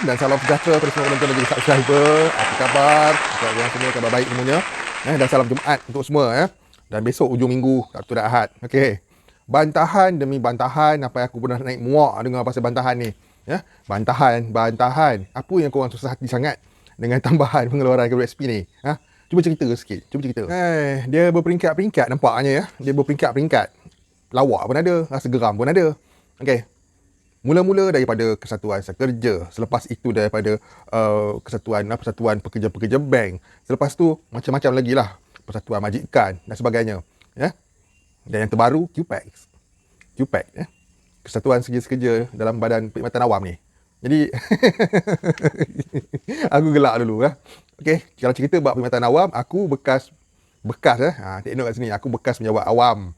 dan salam sejahtera kepada semua penonton dan juga subscriber. Apa khabar? Apa korang semua khabar baik semuanya? Dan salam Jumaat untuk semua Dan besok hujung minggu, Sabtu dan Ahad. Okey. Bantahan demi bantahan, apa yang aku pernah naik muak dengar pasal bantahan ni. Bantahan. Apa yang korang susah hati sangat dengan tambahan pengeluaran KWSP ni? Cuba cerita sikit. Dia berperingkat-peringkat nampaknya Dia berperingkat-peringkat. Lawak pun ada, rasa geram pun ada. Okey. Mula-mula daripada Kesatuan Sekerja, selepas itu daripada Persatuan Pekerja-Pekerja Bank, selepas tu macam-macam lagi lah, Persatuan Majikan dan sebagainya. Dan yang terbaru QPAX, Kesatuan Sekerja-Sekerja dalam Badan Perkhidmatan Awam ni. Jadi aku gelak dulu Okey, kalau cerita bab perkhidmatan awam, aku bekas tengok kat sini, aku bekas pejabat awam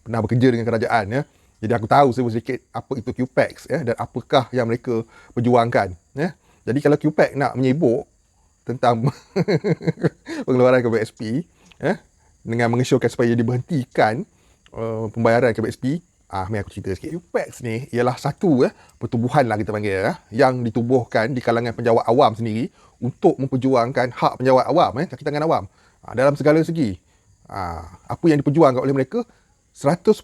pernah bekerja dengan kerajaan Jadi aku tahu sedikit apa itu QPAX dan apakah yang mereka perjuangkan. Jadi kalau QPAX nak menyibuk tentang pengeluaran KWSP dengan mengesyorkan supaya diberhentikan pembayaran KWSP, mari aku cerita sikit. QPAX ni ialah satu pertubuhan lah kita panggil yang ditubuhkan di kalangan penjawat awam sendiri untuk memperjuangkan hak penjawat awam, kaki tangan awam dalam segala segi. Apa yang diperjuangkan oleh mereka 100%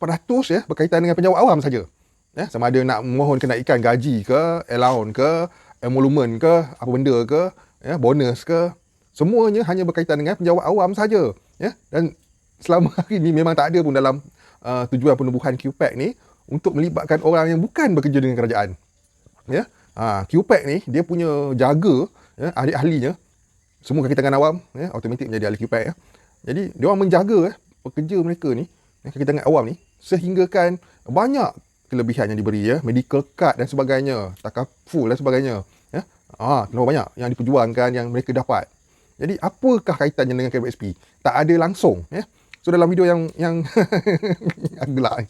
berkaitan dengan penjawat awam saja. Sama ada nak mohon kenaikan gaji ke, allowance ke, emolument ke, apa benda ke, bonus ke, semuanya hanya berkaitan dengan penjawat awam saja. Dan selama hari ni memang tak ada pun dalam tujuan penubuhan QPAX ni untuk melibatkan orang yang bukan bekerja dengan kerajaan. QPAX ni dia punya jaga ahli-ahlinya semua kaki tangan awam, automatik menjadi ahli QPAX. Jadi dia orang menjaga pekerja mereka ni, kaki tangan awam ni, sehinggakan banyak kelebihan yang diberi medical card dan sebagainya, takaful dan sebagainya. Terlalu banyak yang diperjuangkan yang mereka dapat. Jadi apakah kaitannya dengan KWSP? Tak ada langsung So dalam video yang aku gelak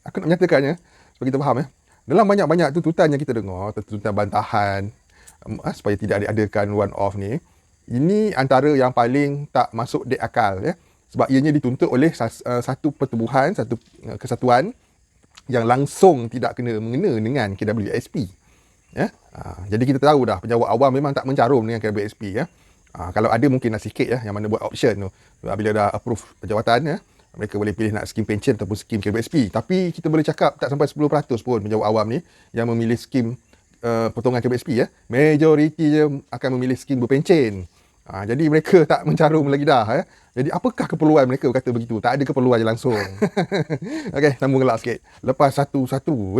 aku nak menyatakannya supaya kita faham dalam banyak-banyak tuntutan yang kita dengar, tuntutan bantahan supaya tidak diadakan one off ni, ini antara yang paling tak masuk dek akal sebab ianya dituntut oleh satu pertubuhan, satu kesatuan yang langsung tidak mengena dengan KWSP. Jadi kita tahu dah penjawat awam memang tak mencarum dengan KWSP. Kalau ada mungkin nak sikit yang mana buat option tu. Bila dah approve jawatan mereka boleh pilih nak skim pension ataupun skim KWSP. Tapi kita boleh cakap tak sampai 10% pun penjawat awam ni yang memilih skim potongan KWSP majoriti je akan memilih skim berpencen. Jadi mereka tak mencarum lagi dah. Jadi apakah keperluan mereka berkata begitu? Tak ada keperluan je langsung. Okey, sambung gelak sikit. Lepas satu-satu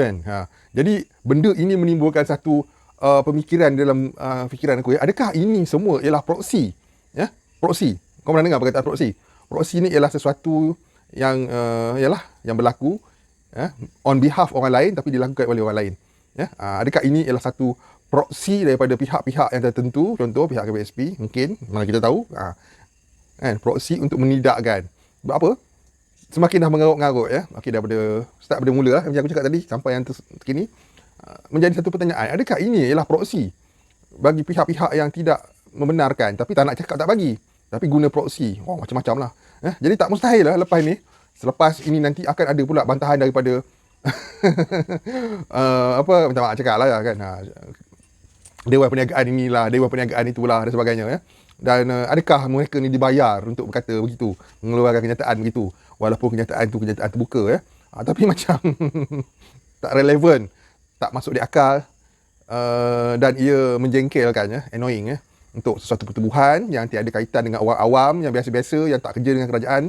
Jadi benda ini menimbulkan satu pemikiran dalam fikiran aku Adakah ini semua ialah proksi? Proksi. Kau pernah dengar perkataan proksi? Proksi ni ialah sesuatu yang yang berlaku on behalf orang lain tapi dilakukan oleh orang lain. Adakah ini ialah satu proksi daripada pihak-pihak yang tertentu, contoh pihak KWSP mungkin, mana kita tahu proksi untuk menidakkan. Sebab apa? Semakin dah mengarut-ngarut Okey, daripada start pada mula macam aku cakap tadi sampai yang terkini menjadi satu pertanyaan, adakah ini ialah proksi bagi pihak-pihak yang tidak membenarkan tapi tak nak cakap tak bagi, tapi guna proksi. Macam-macam lah jadi tak mustahil lepas ni, selepas ini nanti akan ada pula bantahan daripada minta maaf cakap lah kan, Dewan Perniagaan inilah, Dewan Perniagaan itulah dan sebagainya Dan adakah mereka ni dibayar untuk berkata begitu, mengeluarkan kenyataan begitu, walaupun kenyataan tu kenyataan terbuka tapi macam tak relevan, tak masuk di akal dan ia menjengkelkan annoying untuk sesuatu pertubuhan yang tiada kaitan dengan orang awam yang biasa-biasa yang tak kerja dengan kerajaan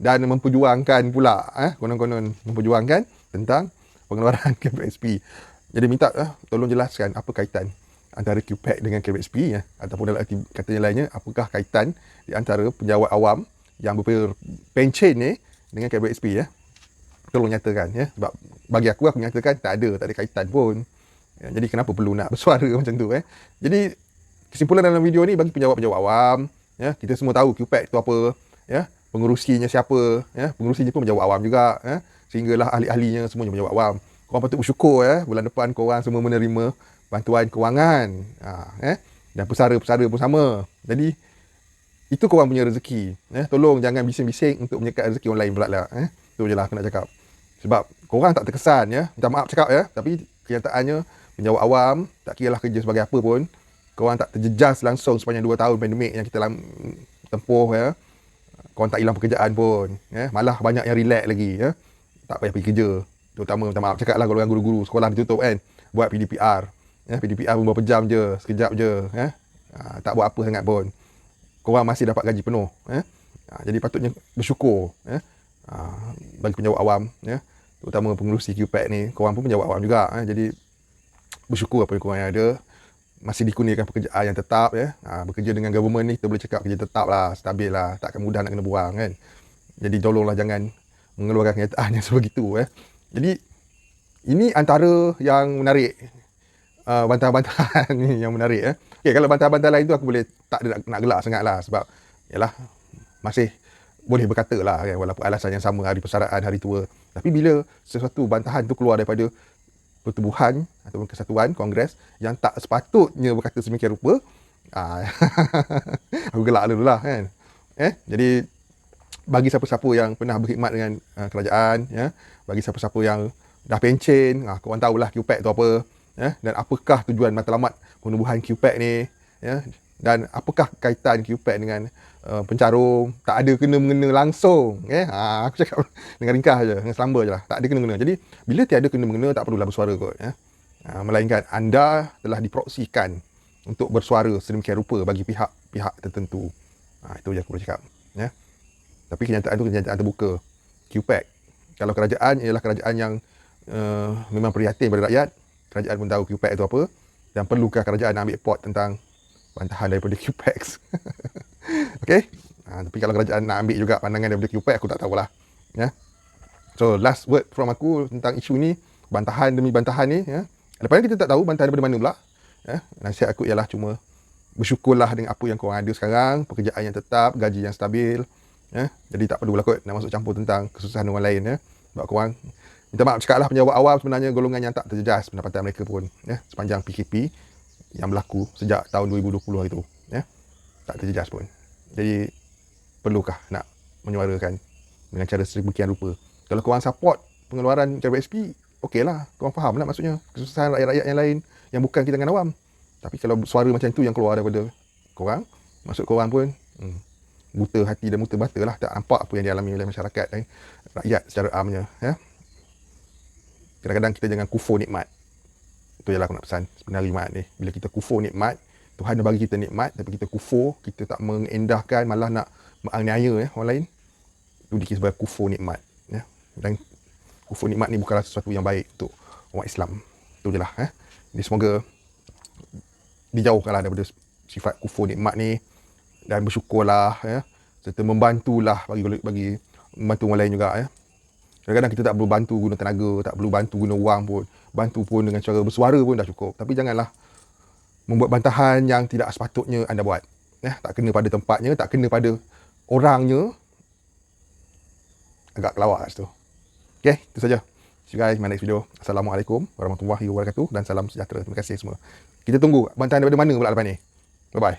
dan memperjuangkan pula konon-konon memperjuangkan tentang pengeluaran KWSP. Jadi minta tolong jelaskan apa kaitan antara QPAX dengan KWSP ataupun dalam arti katanya lainnya, apakah kaitan di antara penjawat awam yang berpencen ni dengan KWSP tolong nyatakan sebab bagi aku nyatakan tak ada kaitan pun. Jadi kenapa perlu nak bersuara macam tu Jadi kesimpulan dalam video ni bagi penjawat-penjawat awam kita semua tahu QPAX tu apa pengurusinya siapa pengurusinya pun penjawat awam juga sehinggalah ahli-ahlinya semuanya penjawat awam. Korang patut bersyukur bulan depan korang semua menerima bantuan kewangan dan pesara-pesara pun sama. Jadi itu korang punya rezeki tolong jangan bising-bising untuk menyekat rezeki orang lain pula lah tu je lah aku nak cakap. Sebab korang tak terkesan minta maaf cakap tapi kenyataannya penjawat awam, tak kira lah kerja sebagai apa pun, korang tak terjejas langsung sepanjang 2 tahun pandemik yang kita tempuh ya. Korang tak hilang pekerjaan pun ya. Malah banyak yang relax lagi ya. Tak payah pergi kerja. Terutama minta maaf cakap lah golongan guru-guru sekolah ditutup kan. Buat PDPR. Ya, PDPR pun berapa jam je, sekejap je ya. Tak buat apa sangat pun. Korang masih dapat gaji penuh ya. Jadi patutnya bersyukur ya. Bagi penjawat awam ya. Terutama pengurusi QPAC ni, korang pun penjawat awam juga ya. Jadi bersyukur apa yang korang ada. Masih dikurniakan pekerjaan yang tetap ya. Bekerja dengan government ni kita boleh cakap kerja tetap lah, stabil lah, takkan mudah nak kena buang kan. Jadi tolonglah jangan mengeluarkan kenyataan yang sebegitu ya. Jadi ini antara yang menarik, bantahan-bantahan ni yang menarik ya. Okay, kalau bantahan-bantahan lain tu aku boleh tak ada nak gelak sangat lah sebab yalah masih boleh berkata lah kan, walaupun alasan yang sama, hari persaraan, hari tua. Tapi bila sesuatu bantahan tu keluar daripada pertubuhan ataupun kesatuan kongres yang tak sepatutnya berkata sedemikian rupa, aku gelak dulu lah kan. Jadi bagi siapa-siapa yang pernah berkhidmat dengan kerajaan ya, bagi siapa-siapa yang dah pencen, korang tahulah QPAC tu apa ya, dan apakah tujuan matlamat penubuhan QPAC ni ya, dan apakah kaitan QPAC dengan pencarum. Tak ada kena-mengena langsung aku cakap dengan ringkas je, dengan selamba je lah, tak ada kena-mengena. Jadi bila tiada kena-mengena tak perlulah bersuara kot ya. Melainkan anda telah diproksikan untuk bersuara sedemikian rupa bagi pihak-pihak tertentu. Itu je aku boleh cakap ya. Tapi kenyataan tu kenyataan terbuka. QPAC, kalau kerajaan ialah kerajaan yang memang prihatin pada rakyat, kerajaan pun tahu QPAC itu apa, dan perlukah kerajaan nak ambil pot tentang bantahan daripada QPAC. Okay. Tapi kalau kerajaan nak ambil juga pandangan daripada QPAC, aku tak tahulah ya. So last word from aku tentang isu ni, bantahan demi bantahan ni ya. Lepas ni kita tak tahu bantahan daripada mana pula ya. Nasihat aku ialah cuma bersyukurlah dengan apa yang korang ada sekarang, pekerjaan yang tetap, gaji yang stabil ya. Jadi tak perlulah kot nak masuk campur tentang kesusahan orang lain ya. Sebab korang, minta maaf cakap lah, penjawat awam sebenarnya golongan yang tak terjejas pendapatan mereka pun ya, sepanjang PKP yang berlaku sejak tahun 2020 itu ya. Tak terjejas pun. Jadi perlukah nak menyuarakan dengan cara sedemikian rupa? Kalau korang support pengeluaran KWSP, okey lah, korang faham lah maksudnya kesusahan rakyat-rakyat yang lain yang bukan kita dengan awam. Tapi kalau suara macam tu yang keluar daripada korang, maksud korang pun buta hati dan buta mata lah, tak nampak apa yang dialami oleh masyarakat dan rakyat secara amnya ya. Kadang-kadang kita jangan kufur nikmat. Itu ialah aku nak pesan sebenarnya nikmat ni. Bila kita kufur nikmat, Tuhan dah bagi kita nikmat, tapi kita kufur, kita tak mengendahkan, malah nak menganiaya orang lain, itu dikira sebagai kufur nikmat ya. Dan kufur nikmat ni bukanlah sesuatu yang baik untuk umat Islam. Itu je lah Jadi semoga dijauhkanlah daripada sifat kufur nikmat ni, dan bersyukurlah ya, serta membantulah bagi membantu orang lain juga ya. Kadang-kadang kita tak perlu bantu guna tenaga, tak perlu bantu guna wang pun, bantu pun dengan cara bersuara pun dah cukup. Tapi janganlah membuat bantahan yang tidak sepatutnya anda buat ya. Tak kena pada tempatnya, tak kena pada orangnya, agak kelawar kat situ. Okay, itu saja. See you guys in my next video. Assalamualaikum warahmatullahi wabarakatuh dan salam sejahtera. Terima kasih semua. Kita tunggu bantahan daripada mana pula lepas ni. Bye bye.